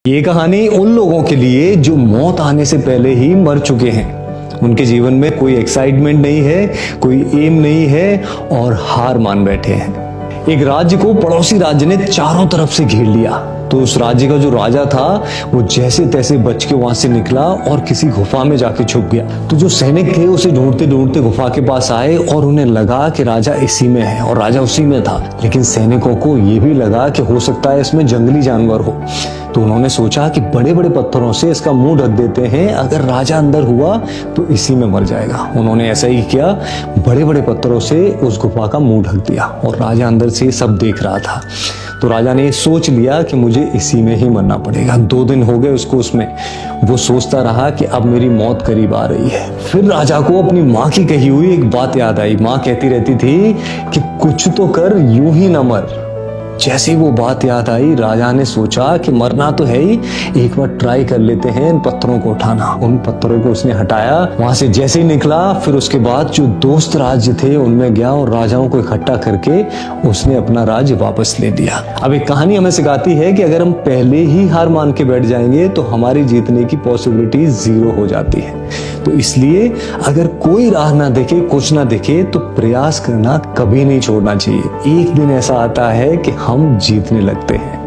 ये कहानी उन लोगों के लिए जो मौत आने से पहले ही मर चुके हैं। उनके जीवन में कोई एक्साइटमेंट नहीं है, कोई एम नहीं है और हार मान बैठे हैं। एक राज्य को पड़ोसी राज्य ने चारों तरफ से घेर लिया, तो उस राज्य का जो राजा था वो जैसे तैसे बच के वहां से निकला और किसी गुफा में जाके छुप गया। तो जो सैनिक थे उसे ढूंढते ढूंढते गुफा के पास आए और उन्हें लगा कि राजा इसी में है और राजा उसी में था। लेकिन सैनिकों को ये भी लगा कि हो सकता है इसमें जंगली जानवर हो, तो उन्होंने सोचा कि बड़े बड़े पत्थरों से इसका मुंह ढक देते हैं, अगर राजा अंदर हुआ तो इसी में मर जाएगा। उन्होंने ऐसा ही किया, बड़े बड़े पत्थरों से उस गुफा का मुंह ढक दिया और राजा अंदर से सब देख रहा था। तो राजा ने सोच लिया कि मुझे इसी में ही मरना पड़ेगा। 2 दिन हो गए उसको उसमें। वो सोचता रहा कि अब मेरी मौत करीब आ रही है। फिर राजा को अपनी माँ की कही हुई एक बात याद आई। माँ कहती रहती थी कि कुछ तो कर, यूं ही न मर। जैसे ही वो बात याद आई, राजा ने सोचा कि मरना तो है ही, एक बार ट्राई कर लेते हैं इन पत्थरों को उठाना। उन पत्थरों को उसने हटाया, वहां से जैसे ही निकला, फिर उसके बाद जो दोस्त राज्य थे उनमें गया और राजाओं को इकट्ठा करके उसने अपना राज्य वापस ले लिया। अब एक कहानी हमें सिखाती है कि अगर हम पहले ही हार मान के बैठ जाएंगे तो हमारी जीतने की पॉसिबिलिटी 0 हो जाती है। तो इसलिए अगर कोई राह ना दिखे, कुछ ना दिखे, तो प्रयास करना कभी नहीं छोड़ना चाहिए। एक दिन ऐसा आता है कि हम जीतने लगते हैं।